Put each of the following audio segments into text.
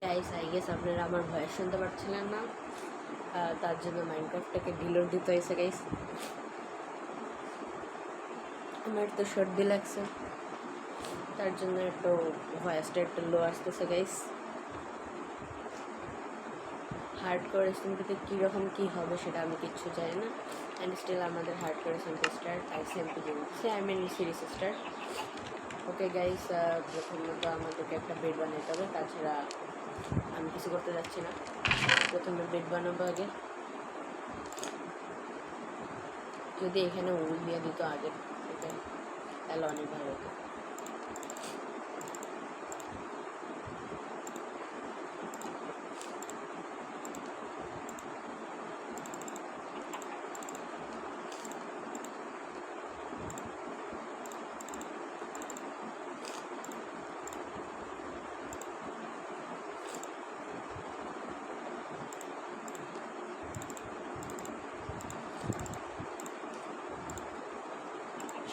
Guys, I guess আপনারা আমার voice শুনতে পাচ্ছিলেন না, তার জন্য মাইনক্রাফটটাকে ডিলোড দিতে হয়েছে গাইস। আমার তো সর্দি লাগছে, তার জন্য একটু ভয়েসটা একটু লো আসতেছে গাইস। হার্ড করে সিম্পিতে কীরকম কী হবে সেটা আমি কিচ্ছু জানি না। অ্যান্ড স্টিল আমাদের হার্ড করে সিম্পি star ICMP say I mean series star. Okay guys, প্রথমত আমাদেরকে একটা বেড বানাতে হবে, তাছাড়া আমি কিছু করতে যাচ্ছি না। প্রথমে বেড বানাবো আগে। যদি এখানে উল দিয়ে দিত আগে থেকে তাহলে অনেক ভালো হতো।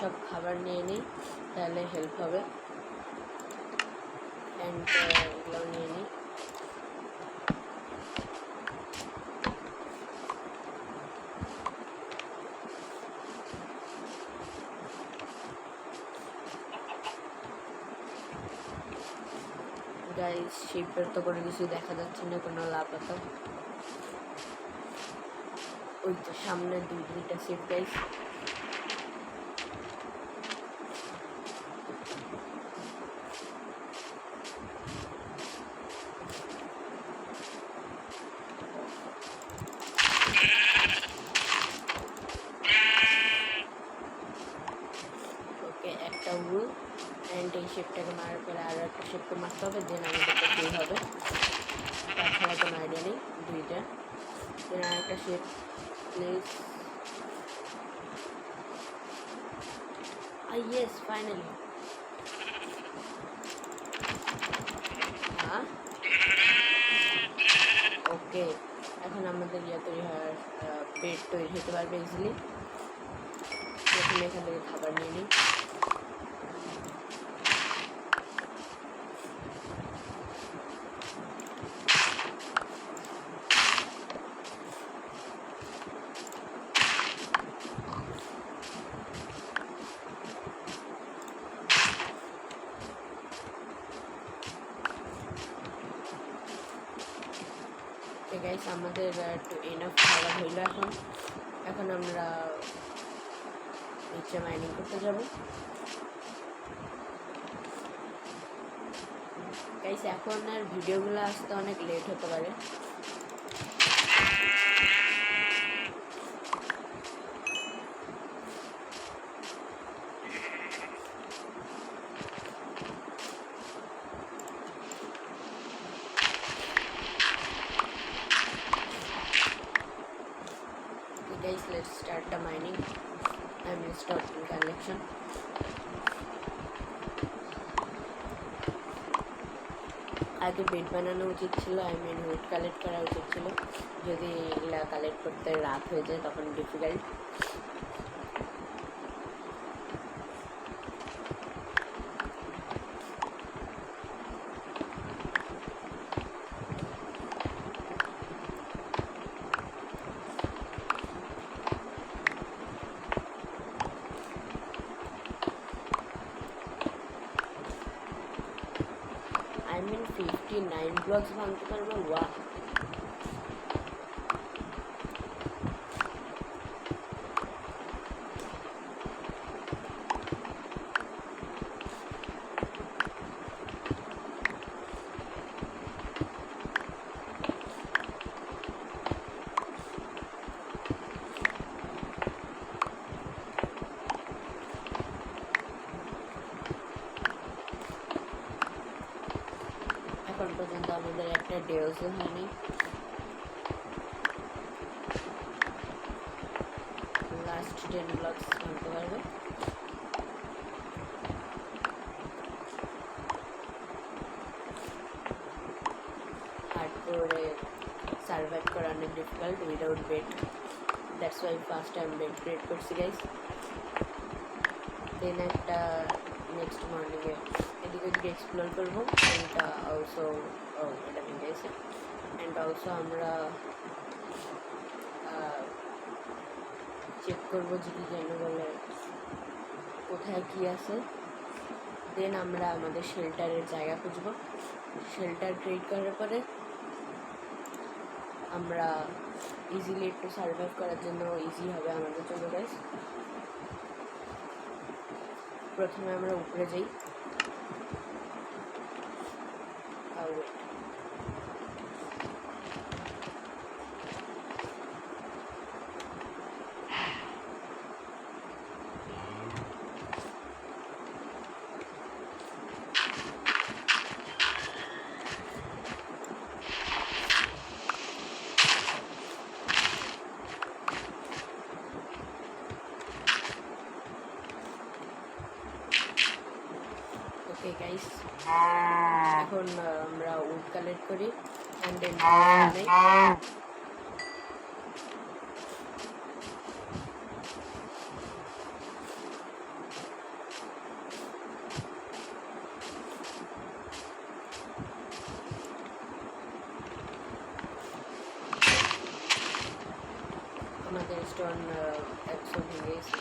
সব খাবার নিয়ে নিই, তাহলে হেল্প হবে। অ্যান্ড এগুলোও নিয়ে নিই। গাইস, শিপের তো কোনো কিছুই দেখা যাচ্ছে না, কোনো লাপাতা। ওই তো সামনে দুইটা শিপ গাইস। ওকে, একটা উল। অ্যান্ড এই শিপটাকে মারার পরে আরও একটা শিপকে মারতে হবে, দেন আমাদেরকে ফ্রি হবে। তাছাড়া কোনো আইডিয়া নেই। দুইটা দেন আর একটা শিপ প্লিজ। Yes, finally. হ্যাঁ, ওকে। এখন আমাদের তৈরি হওয়ার পেট তৈরি হতে পারবে ইজিলি। প্রথমে এখান থেকে খাবার নিয়ে নিই। গাইস, আমাদের একটু এনাফ খাবার হইল। এখন আমরা নিচে মাইনিং করতে যাব। গাইস, এখন আর ভিডিওগুলো আসতে অনেক লেট হতে পারে। Guys, let's start the mining. I will start the collection. আগে বেড বানানো উচিত ছিল, উড কালেক্ট করা উচিত ছিল। যদি এগুলা কালেক্ট করতে রাত হয়ে যায় তখন ডিফিকাল্ট। I mean 59 ব্লকস ভাঙতে পারবো। ওয়াহ, এখন পর্যন্ত আমাদের একটা ডেওসও হয়নি। লাস্ট 10 ব্লকস ভাঙতে পারবে। হার্ড করে সার্ভাইভ করা অনেক difficult without bed. That's why first time bed create করছি গাইস। দেন একটা নেক্সট মর্নিংয়ে এদিকে ওদিকে এক্সপ্লোর করবো। অ্যান্ড অলসো এটা ভেঙে গেছে। অ্যান্ড অলসো আমরা চেক করবো যে কি যেন বলে কোথায় কী আছে। দেন আমরা আমাদের শেল্টারের জায়গা খুঁজবো। শেল্টার ক্রিয়েট করার পরে আমরা ইজিলি একটু সার্ভাইভ করার জন্য ইজি হবে আমাদের জন্য গাইস। প্রথমে আমরা উপরে যাই। ওকে গাইস, এখন আমরা উড কালেক্ট করি অ্যান্ড দেন আমাদের স্টোন একশো ভেঙে গেছে।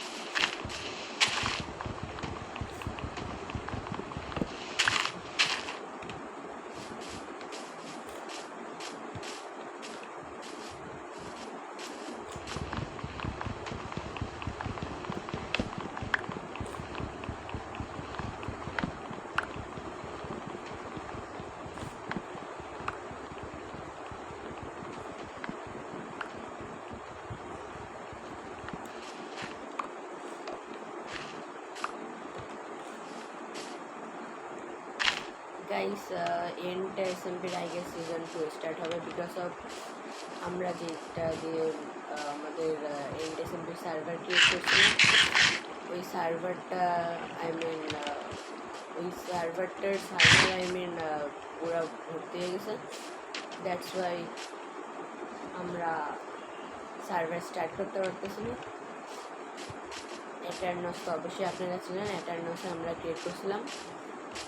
গাইস এন্ড এসএমপির আই গেস সিজন 2 স্টার্ট হবে বিকজ অফ আমরা যেটা দিয়ে আমাদের এন্ড এসএমপির সার্ভার ক্রিয়েট করছিলাম, ওই সার্ভারটা ওই সার্ভারটার পুরো ভর্তি হয়ে গেছে। দ্যাটস ওয়াই আমরা সার্ভার স্টার্ট করতে পারতেছি না। এটারনস তো অবশ্যই আপনারা ছিলেন, এটারনসে আমরা ক্রিয়েট করছিলাম।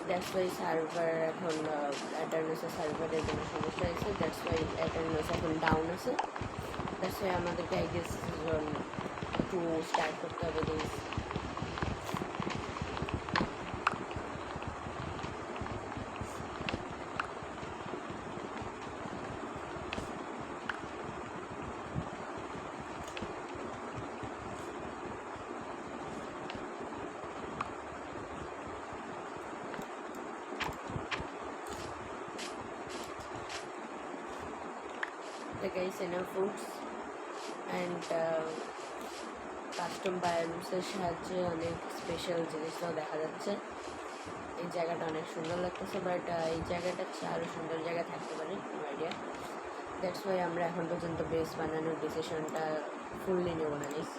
দ্যাটস ওয়াই সার্ভার এখন এটারনসের সার্ভারের কোনো সমস্যা হয়েছে। দ্যাটস ওয়াই এটারনস এখন ডাউন আছে। দ্যাটস ওয়াই আমাদেরকে আই গেস সিজন 2 স্টার্ট করতে হবে guys. guys enough fruits and custom বায়োমসের সাহায্যে অনেক স্পেশাল জিনিসটাও দেখা যাচ্ছে। এই জায়গাটা অনেক সুন্দর লাগতেছে, বাট এই জায়গাটা আরও সুন্দর জায়গা থাকতে পারে, আইডিয়া। দ্যাটস ওয়াই আমরা এখন পর্যন্ত বেস বানানোর ডিসিশনটা ফুললি নেব না গাইস।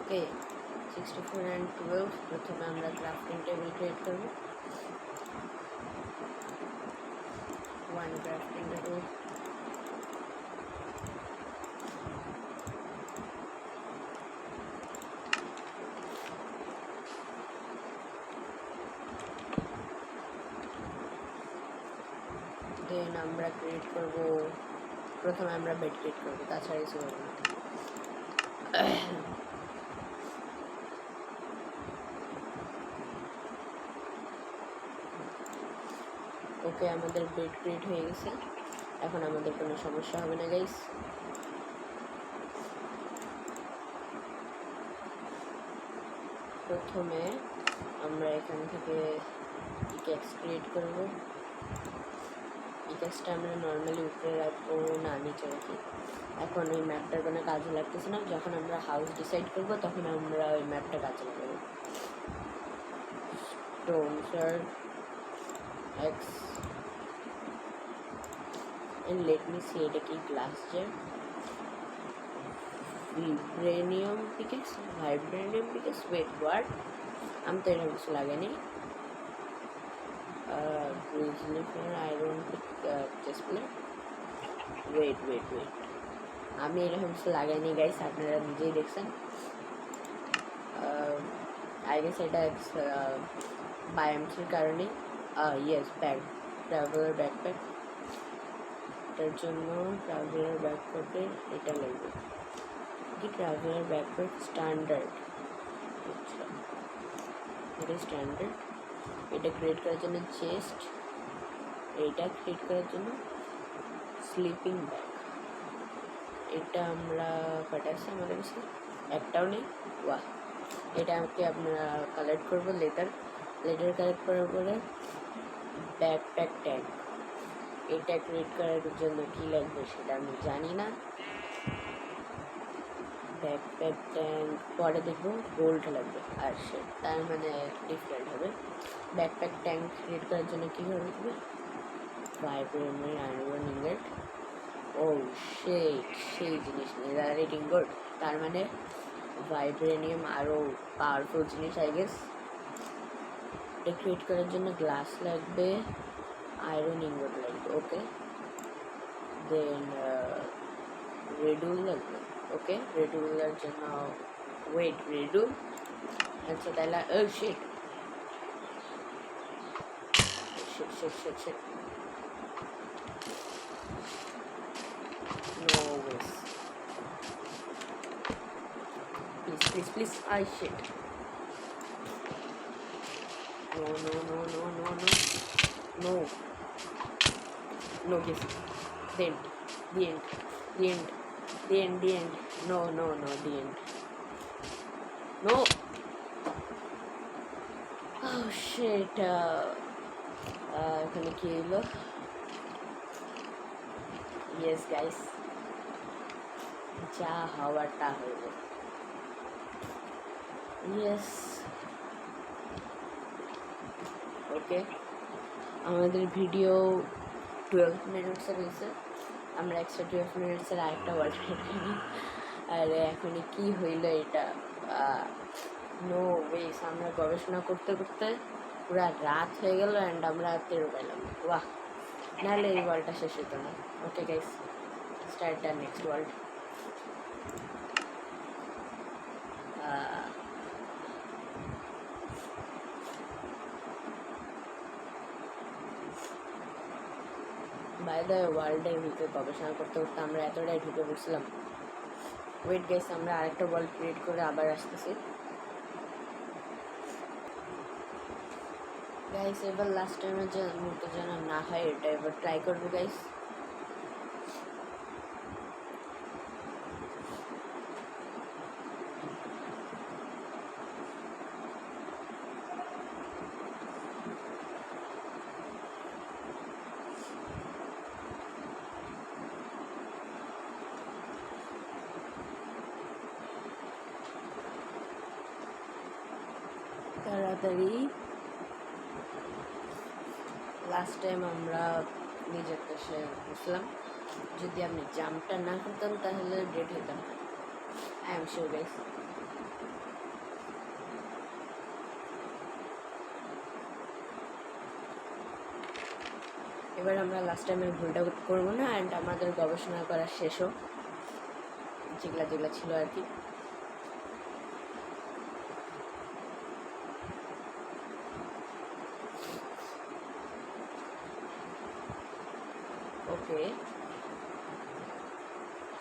ওকে 64 and 12 প্রথমে আমরা ক্রাফটিং টেবিল ক্রিয়েট করবো। one crafting table, দেন আমরা ক্রিয়েট করব, প্রথমে আমরা বেড ক্রিয়েট করব, তাছাড়া কিছু করব না। ওকে আমাদের বেড ক্রিয়েট হয়ে গেছে, এখন আমাদের কোনো সমস্যা হবে না গাইস। প্রথমে আমরা এখান থেকে পিক্যাক্স ক্রিয়েট করব। পিক্যাক্সটা আমরা নর্মালি উপরে রাখবো না নিচে রাখি। এখন ওই ম্যাপটার কোনো কাজে লাগতেছে না, যখন আমরা হাউস ডিসাইড করব তখন আমরা ওই ম্যাপটা কাজে লাগাবো। Stone shard X and let me see এটা কি glass jar, vibranium pickaxe, wait what, আমি তো এটা কিছু লাগেনি। grizzly for iron chest plate, wait আমি এরকম কিছু লাগাইনি গাইস, আপনারা নিজেই দেখছেন। আই গেস এটা বায়োমসির কারণে। Yes, bag, traveller backpack. এটার জন্য ট্রাভেলার ব্যাকপ্যাকে এটা লাগবে কি, ট্রাভেলার ব্যাকপ্যাক স্ট্যান্ডার্ড। আচ্ছা, এটা স্ট্যান্ডার্ড। এটা ক্রিয়েট করার জন্য চেস্ট, এটা ক্রিয়েট করার জন্য স্লিপিং ব্যাগ। এটা আমরা কটা আছে আমাদের কাছে? একটাও নেই। ওয়াহ, এটাকে আমরা কালেক্ট করবো লেটার কালেক্ট করার পরে ব্যাকপ্যাক ট্যাগ। এটা ক্রিয়েট করার জন্য কী লাগবে সেটা আমি জানি না। ব্যাকপ্যাক ট্যাগ পরে দেখবো, গোল্ড লাগবে আর সে তার মানে ডিফারেন্ট হবে। ব্যাকপ্যাক ট্যাগ ক্রিয়েট করার জন্য কী লাগবে? Vibranium iron ingot. ও সেই জিনিস রেটিং গোল্ড, তার মানে ভাইব্রেনিয়াম আরও পাওয়ারফুল জিনিস আই গেস। এটা ক্রিয়েট করার জন্য গ্লাস লাগবে, আয়রন ইনগট লাগবে, ওকে। দেন রেডুল লাগবে, ওকে। রেডুলার জন্য ওয়েট, রেডুল, আচ্ছা তাহলে sheet no ways, please, I shit, no yes, then the end, no, the end, no, oh shit, এখানে কি হলো? ইয়েস গাইস, যা হওয়ার তা হইল। ইয়েস, ওকে। আমাদের ভিডিও 12 মিনিটসের হয়েছে, আমরা এক্সট্রা 12 মিনিটসের আরেকটা ওয়ার্ড করি। আর এখনই কি হইলো এটা? নো ওয়েস, আমরা গবেষণা করতে করতে পুরা রাত হয়ে গেল অ্যান্ড আমরা টেরও পেলাম। বাহ, নাহলে এই ওয়ার্ল্ডটা শেষ হতো না। Okay guys, start the next world. By the ওয়ার্ল্ডের ভিতরে গবেষণা করতে করতে আমরা এতটাই ঢুকে পড়ছিলাম। ওয়েট গাইস, আমরা আরেকটা ওয়ার্ল্ড ক্রিয়েট করে আবার আসতেছি। গাইস এবার লাস্ট টাইমের যে মতো যেন না হয় এটা এবার ট্রাই করবো গাইস। তাড়াতাড়ি, লাস্ট টাইম আমরা নিজের দেশে বুঝলাম, যদি আমি জাম্পটা না করতাম তাহলে ডেট হইতাম না। I am sure guys. এবার আমরা লাস্ট টাইমের ভুলটা করবো না অ্যান্ড আমাদের গবেষণা করা শেষও, যেগুলা ছিল আর কি। Okay,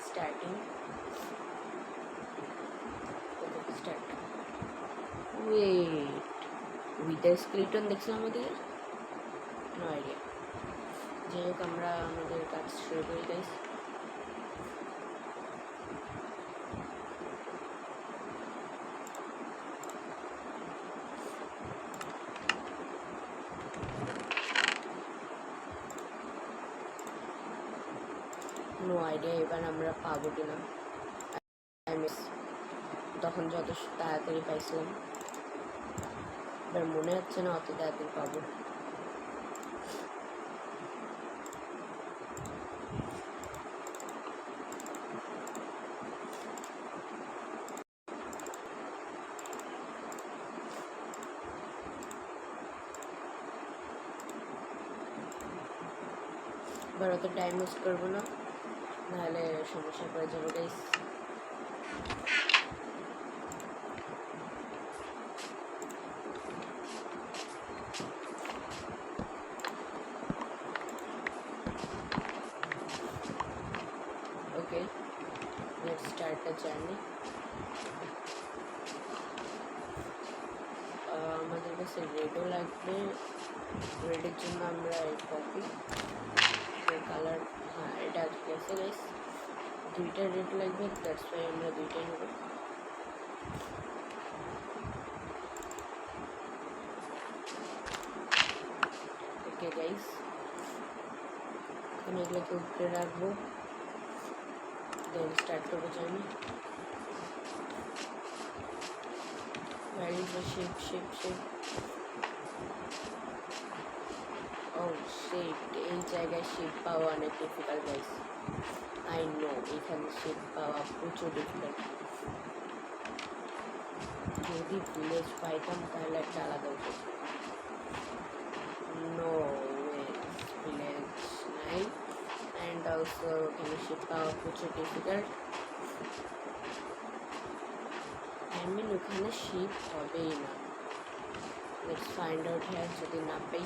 starting, start. Wait, with skeleton দেখছিলাম ওদিকে, নো আইডিয়া। যাই হোক, আমরা আমাদের কাজ শুরু করি গাইস। নো আইডিয়া এবার আমরা পাবো কিনা। তখন যত তাড়াতাড়ি পাইছিলাম, এবার মনে হচ্ছে না অত তাড়াতাড়ি পাবো। এবার অত টাইম ওয়েস্ট করবো না, নাহলে সমস্যা পড়ে যাবে গাইস। কাছে রেডও লাগবে, রেডের জন্য আমরা এই কপি কালার, হ্যাঁ এটা ঠিক আছে গাইস, দুইটা রেড লাগবে, দ্যাটস ওয়াই আমরা দুইটাই নেব। ওকে গাইস, আমি এগুলোকে উপরে রাখবো, দেন স্টার্ট করবো journey. Where is the ship? Oh shit, এই জায়গায় শিপ পাওয়া অনেক ডিফিকাল্ট গাইস, আই নো এখানে শিপ পাওয়া প্রচুর ডিফিকাল্ট। যদি ভিলেজ পাইতাম তাহলে একটা আলাদা উচিত। নো ভিলেজ নাই, অ্যান্ড অলসো এখানে শিপ পাওয়া প্রচুর ডিফিকাল্ট। আই মিন ওখানে শিপ হবেই না। লেটস ফাইন্ড আউট হ্যাঁ, যদি না পাই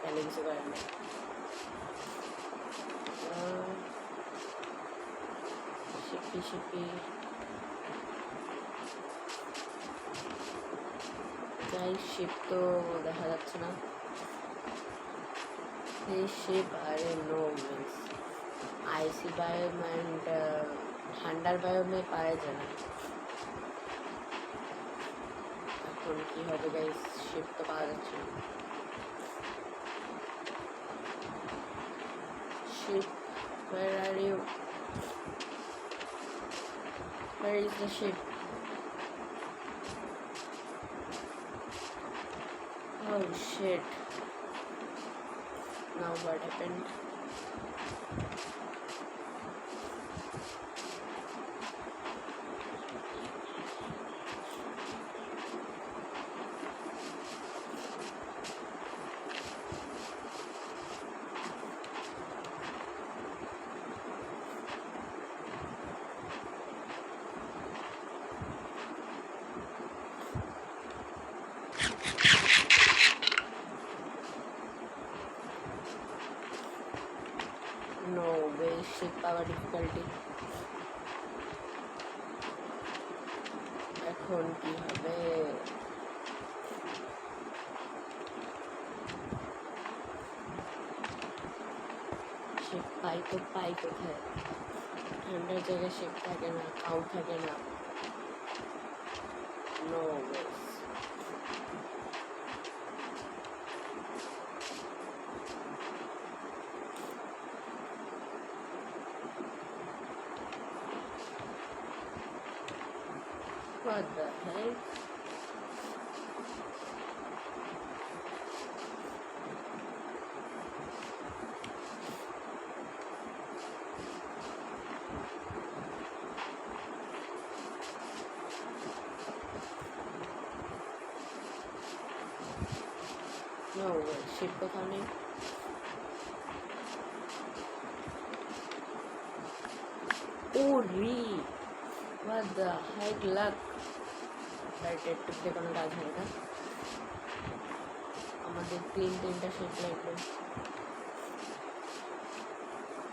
তাহলে কিছু করার নেই। শিপি গাইস, শিপ তো দেখা যাচ্ছে না। এই শিপ আরে no means icy biome and ঠান্ডার বায়োমে পাওয়া যায় না। এখন কি হবে গাইস, শিপ তো পাওয়া যাচ্ছে না। Ship, where are you? Where is the ship? Oh shit. Now what happened? No way, ship power difficulty. এখন কি হবে? শিপ পাই কোথায়? ঠান্ডার জায়গায় শিপ থাকে না, কাউ থাকে না। No ways. What the heck? No way, ship কোথাও নেই। Oh re, what the heck luck? রাইটের টুকতে কোনো কাজ হয় না, আমাদের তিনটা শিপ লাগবে।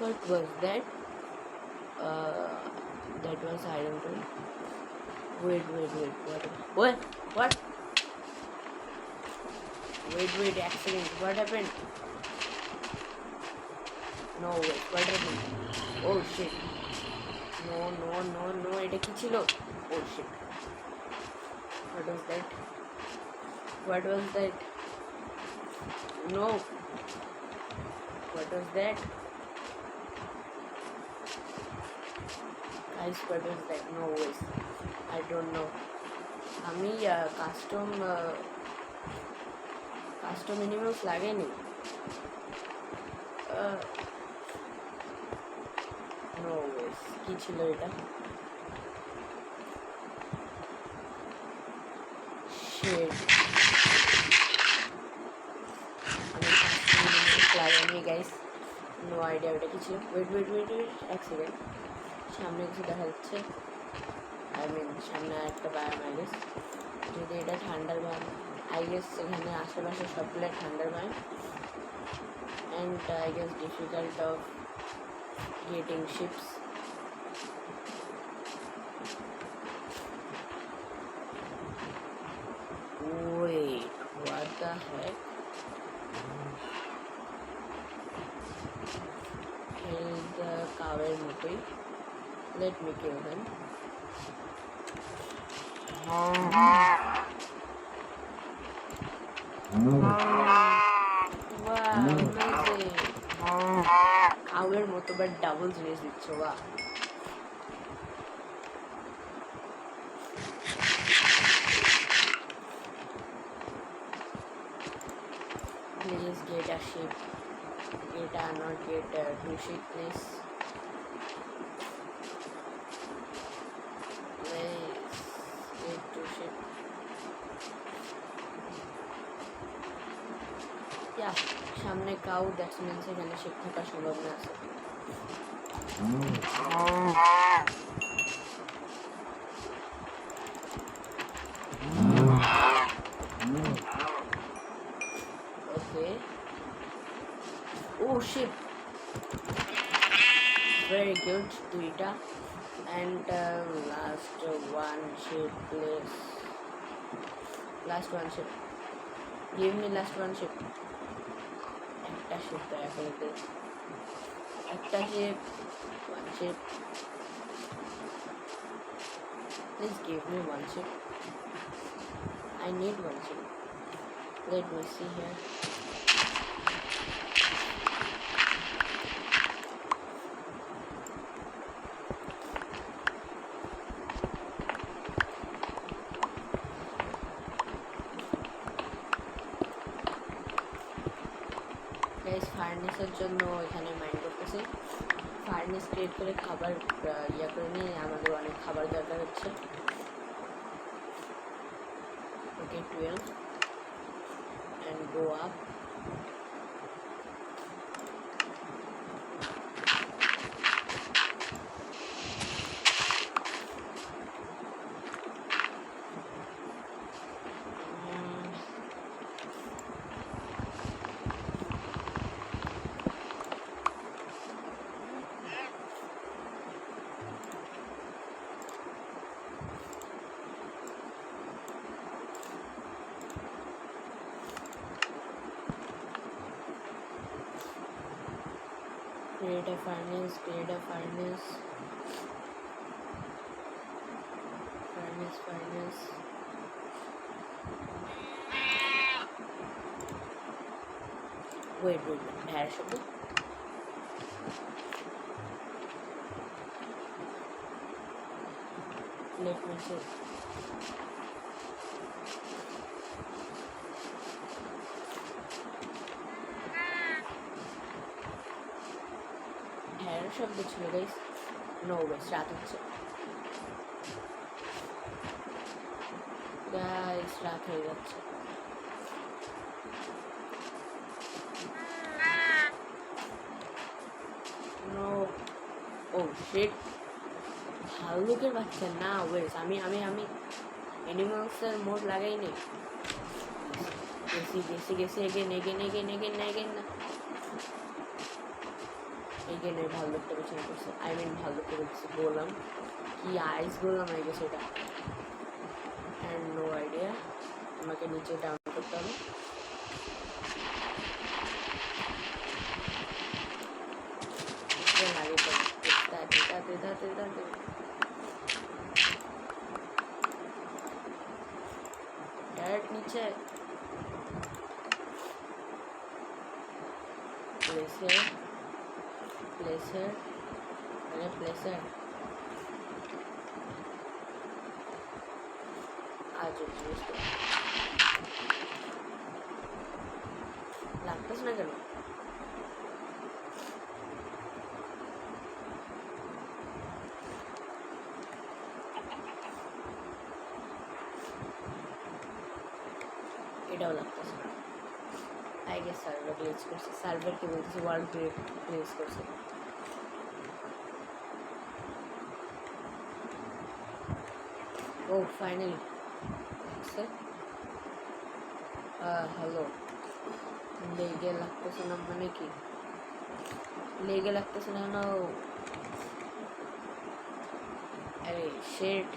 What was that? That was I don't know. Wait. What? Wait, accident. What happened? No, wait, what happened? Oh shit. No, এটা কি ছিল? Oh shit. What was that? No. What was that? Guys, what was that? No ways. I don't know. আমি custom animals লাগেনি। No ওয়েস, কি ছিল এটা? Sheet, আমি custom animals লাগেনি গাইস। নো আইডিয়া এটা কি ছিল। ওয়েট এক সেকেন্ড, সামনে কিছু দেখা যাচ্ছে। সামনে একটা বায়াম আই গেস, যদি এটা ঠান্ডার বায়াম আই গেস, এখানে আশেপাশে সবগুলো ঠান্ডার biome, and I guess difficult of getting ships. the heck? Kill the cower motoi. Let me kill him. Wow, amazing. Cower moto but double জিনিস দিচ্ছ বাহ। Please get a ship. Not get 2 ship, please. Please get 2 ship. Yeah, সামনে cow that's means এখানে sheep থাকার সম্ভাবনা আছে। Okay. Oh ship. Very good, দুইটা। And last one ship, please. Last one ship. Give me last one ship. একটা ship দয়া করে দে। একটা ship, one ship. Please give me one ship. I need one ship. Let me see here. ফার্নেসের জন্য এখানে mind করতেছি। Furnace create করে খাবার ইয়া করে নিয়ে আমাদের অনেক খাবার দরকার হচ্ছে। ওকে 12 and go up. Create a furnace. Wait, ঢেঁড়স শব্দ। Let me see. শব্দ ছিল গাইস। নো ওয়েস রাত হচ্ছে গাইস, রাত হয়ে যাচ্ছে। নো ও শিট, ভাল্লুকের বাচ্চা না ওয়েস। আমি অ্যানিমালসের মোড লাগাইনি। গেছি এগেন না এগেন এই ভাল্লুকটা পেছনে করছে। আই মিন ভাল্লুকটা বলছি, বললাম কি আইস বললাম আই গেছে এটা। অ্যান্ড নো আইডিয়া, আমাকে নিচে ডাউন করতে হবে। ডাইরেক্ট নিচে प्लेसर अरे प्लेसर आज লাগতেছ না কেন? এটাও লাগতেছে না। আই গেস সার্ভার গ্লিচ করছে। সার্ভার কি বলতেছে, ওয়ার্ল্ড গ্লিচ করছে। ও ফাইনালি হ্যালো। লেগে লাগতেছে না মানে কি? লেগে লাগতেছে না না? আরে শেট,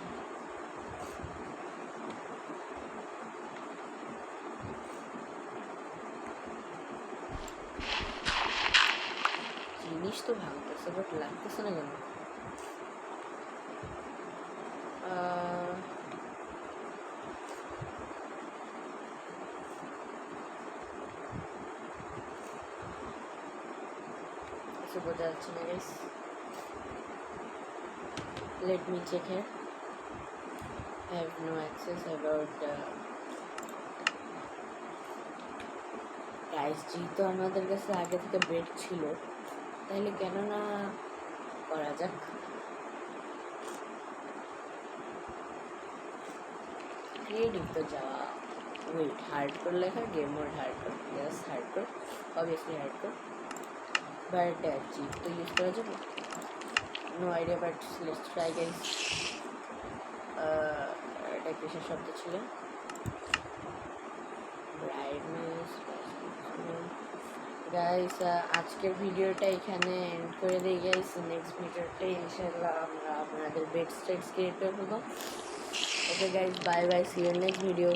তো ভাঙতেছে বাট লাগতেছে না কেন? কিছু বোঝা যাচ্ছে না guys. Let me check here. I have no access about guys, যেহেতু আমাদের কাছে আগে থেকে বেড ছিল তাহলে কেন না করা যাক। ক্রিয়েটিভ তো যাওয়া, ওয়েট, হার্ড করে লেখা, গেম মোড হার্ড করে, ইয়েস হার্ড করে, অবভিয়াসলি হার্ড করে, বাট চিপ তো ইউজ করা যাবে, no idea, but let's try guys. এটা কিসের শব্দ ছিল? Brightness guys. আজকের ভিডিওটা এখানে এন্ড করে দিই গাইস। নেক্সট ভিডিওতে ইনশাআল্লাহ আমরা আপনাদের বেড স্টেটস ক্রিয়েট করে ফেলবো। Okay guys, bye bye, see you next video.